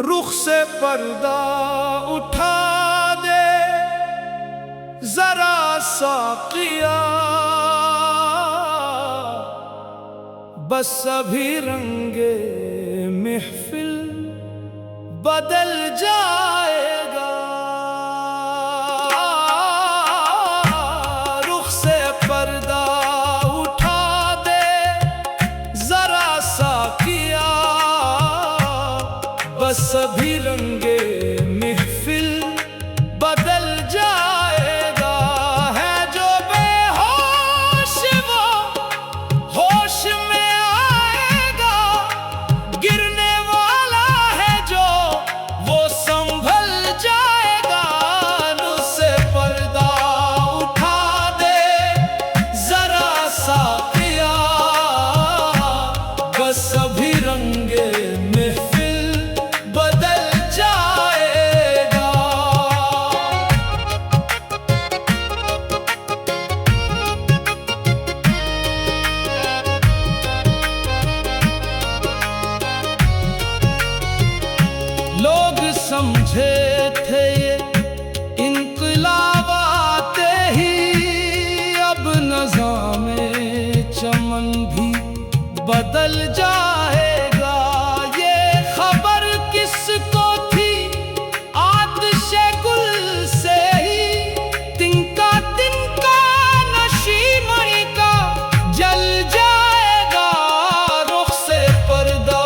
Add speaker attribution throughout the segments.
Speaker 1: रुख से पर्दा उठा दे जरा साक़िया, बस अभी रंगे महफिल बदल जाएगा। रुख से पर्दा उठा दे जरा साक़िया, बस अभी रंगे महफिल बदल जाएगा। है जो बेहोश वो होश में आएगा, गिरने वाला है जो वो संभल जाएगा। रुख से पर्दा उठा दे जरा साक़िया, बस अभी रंगे महफिल बदल जाएगा। लोग समझे थे ये इनकलाब आते ही अब निज़ामे चमन भी बदल जाएगा। ये खबर किसको थी आतिशे गुल से ही, तिनका तिनका नशी मणि का जल जाएगा। रुख से पर्दा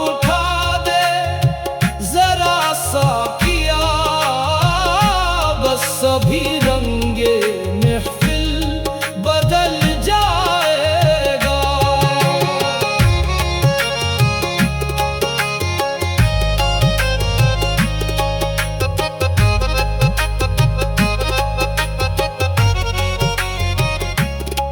Speaker 1: उठा दे जरा साक़िया, बस अभी रंगे महफिल बदल जाएगा।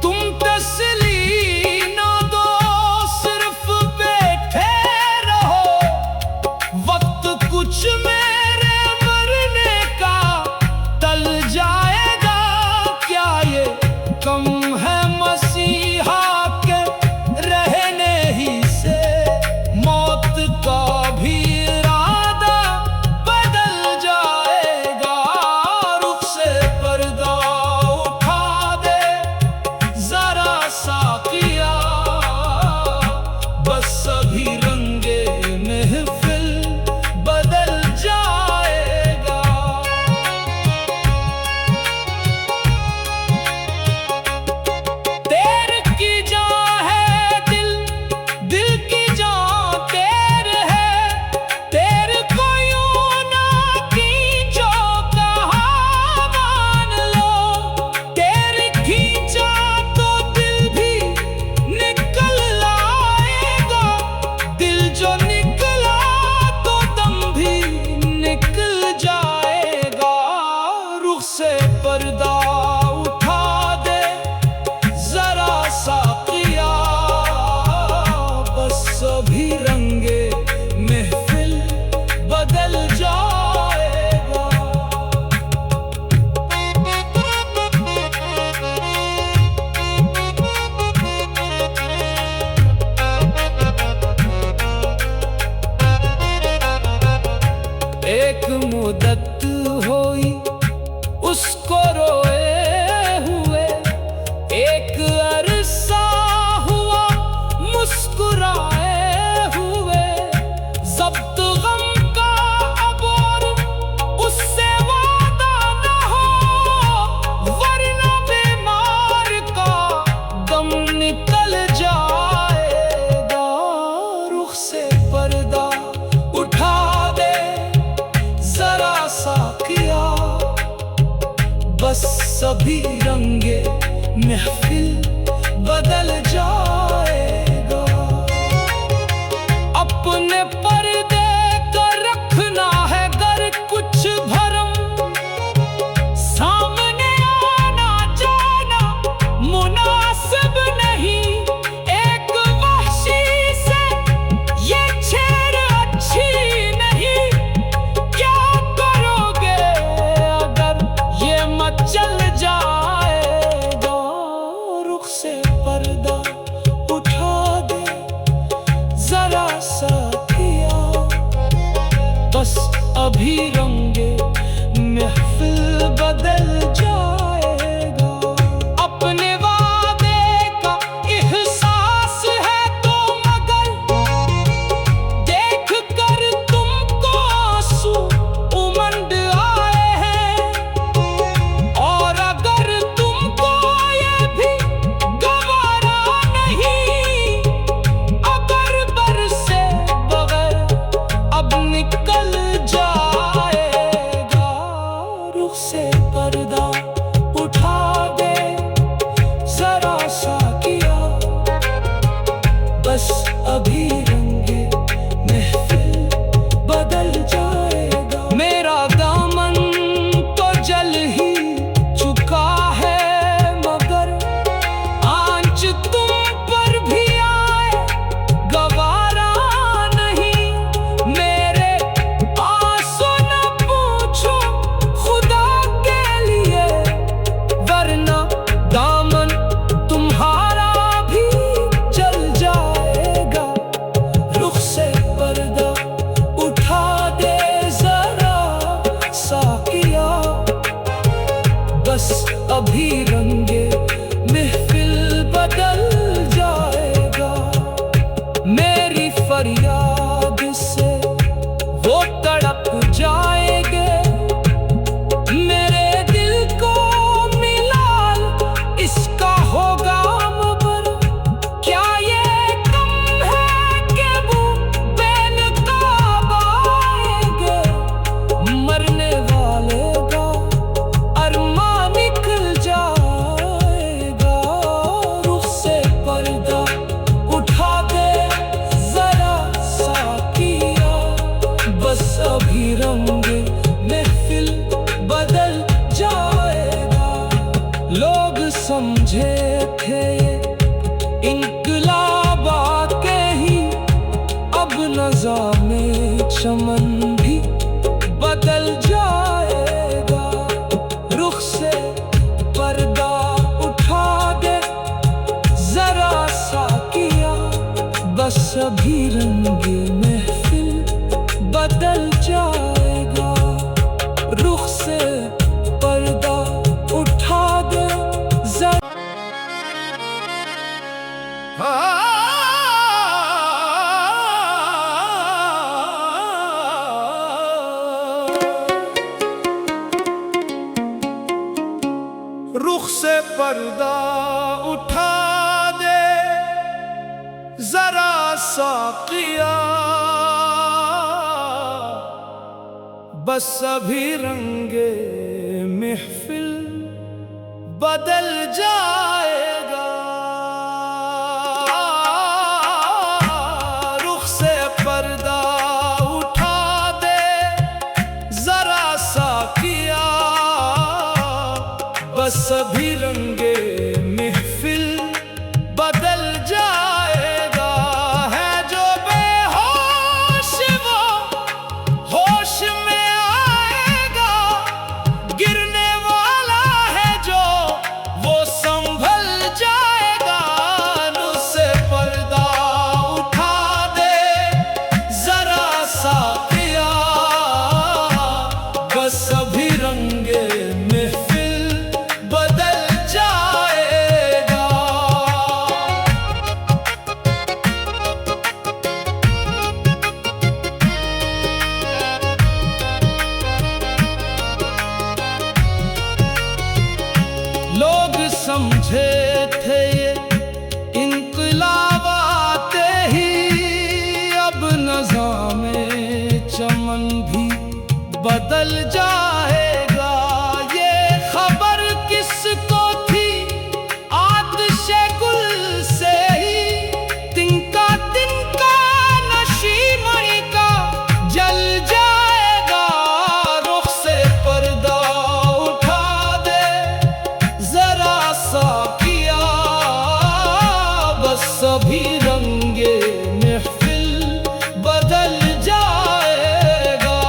Speaker 1: तुम तसल्ली ना दो, सिर्फ बैठे रहो, वक्त कुछ मेरे मरने का टल जाएगा। क्या ये कम है मसीहा के रहने ही से, मौत का भी इरादा बदल जाएगा। रुख से पर्दा उठा दे जरा साक़िया, बस अभी रंगे महफिल बदल जाएगा। तेरे की जान है दिल, दिल की जान तेरे है, तेरे को यूं ना खींचो कहा मान लो। तेरे खींचा तो दिल भी निकल आएगा, दिल जो निकला तो दम भी निकल जाएगा। रुख से पर्दा उठा दे जरा साक़िया, बस अभी रंगे महफिल बदल जाएगा। एक मुद्दत हुई उसको रोए हुए, एक अरसा हुआ मुस्कुराए हुए। ज़ब्त गम का अब और उससे वादा न हो, वरना बीमार का दम निकल जाएगा। रुख से पर्दा उठा दे जरा साक़िया, बस सभी रंगे महफिल बदल जाएगा। अपने पर्दे का रखना है गर कुछ भरम, सामने आना जाना मुनासिब नहीं। एक वहशी से ये छेड़ अच्छी नहीं, क्या करोगे अगर अभी रंगे महफिल बदल जाएगा। अपने वादे का एहसास है तो मगर देख कर तुमको आंसू उमंड आए हैं। और अगर तुमको ये भी गवारा नहीं, अगर बरसे बगैर अब निकल जाएगा। रुख से पर्दा उठा दे जरा सा किया, बस अभी रंगे महफिल बदल जाएगा। मेरा दामन तो जल ही चुका है मगर आंच तुम पर भी आए गवारा नहीं। मेरे आंसू न पूछो खुदा के लिए, वरना दामन तुम्हारा भी जल जाएगा। रुख से पर्दा उठा दे जरा सा किया, बस अभी रंगे महफिल बदल जाएगा। मेरी फरियाद से वो तड़प जाएंगे, मेरे दिल को मिलाल इसका होगा मगर। क्या ये कम है कि वो बेनकाब आएंगे, मरने वाले का अरमान निकल जाएगा। रुख से पर्दा उठा दे जरा सा किया, बस अभी रंगे महफिल बदल जाएगा। लोग समझे थे इनकलाब आके ही अब नज़ामे चमन भी बदल जाएगा। रुख से पर्दा उठा दे जरा सा किया, बस अभी रंगे महफिल बदल जाएगा। रुख से पर्दा उठा दे जरा।
Speaker 2: रुख से पर्दा उठा दे जरा सा किया, बस अभी रंगे महफिल बदल जाएगा। रुख से पर्दा उठा दे जरा सा किया, बस अभी रंगे महफिल बदल जाएगा। है जो बेहोश वो होश में आएगा, गिरने वाला है जो वो संभल जाएगा। रुख से पर्दा उठा दे जरा सा किया, बस अभी रंगे महफिल बदल जाएगा। लोग समझे थे ये इनकलाब आते ही अब नज़ामे चमन भी बदल जाएगा। ये खबर किसको थी आतिशे गुल से ही, तिनका तिनका नशीमणी का जल जाएगा। रुख से पर्दा उठा दे जरा सा किया, बस अभी रंगे महफिल बदल जाएगा।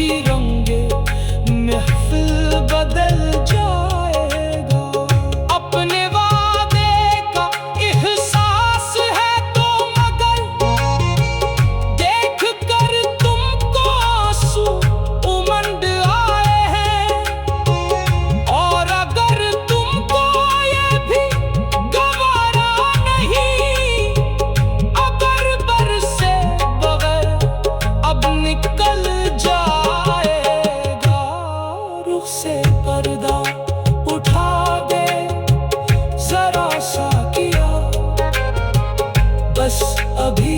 Speaker 1: भी रंगे महफिल बदल जाएगा। अपने वादे का एहसास है तो मगर देख कर तुमको आंसू उमंड आए हैं। और अगर तुमको ये भी गवारा नहीं, अगर बरसे बगैर अब निकल जाएगा। रुख से पर्दा उठा दे जरा सा किया, बस अभी